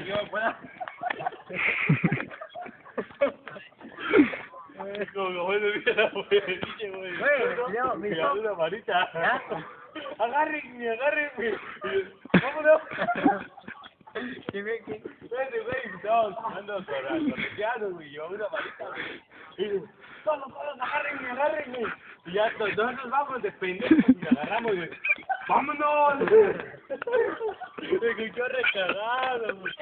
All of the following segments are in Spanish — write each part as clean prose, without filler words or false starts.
yo fuera. Como bueno, mira, güey. Mira, una varita. Agárrenme, agárrenme. Vámonos. ¿Qué ve que? Vete, güey, estamos jugando correteados, güey. Yo una varita, güey. Y todos, agárrenme, agárrenme. Y ya todos nos vamos de pendejos y agarramos, güey. ¡Vámonos! Me escuchó recagado, güey.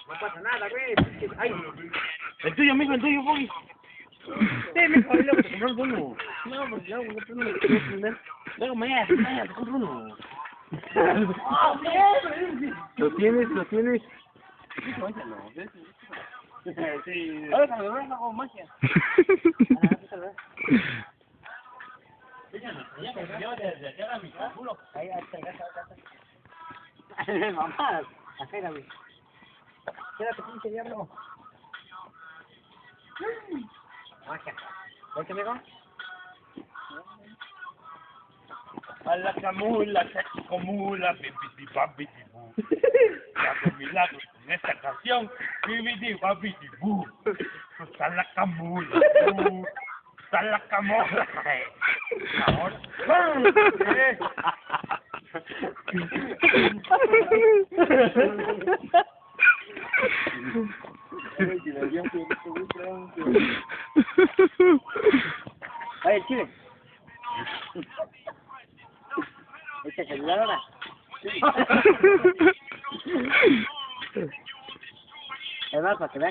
No pasa nada, güey. Ay. El tuyo, mijo, el tuyo, güey. Sí, mijo, y luego te compramos uno. No, porque yo no tengo que prender. Luego mañana te compro uno. Lo tienes, lo tienes. Sí. Ahora que me veo hago magia. Ahí está el gato, mamá, acérame. Quédate, pinche diablo. Magia. ¿Ves que me va? A la camula, comula, pipiti, papiti, bu. Hago milagros con esta canción, pipiti, papiti, bu. Está la camula, bu. Está la camula. Ahora, Oye, el chile. ¿Este celular ahora? Es más, para que vean que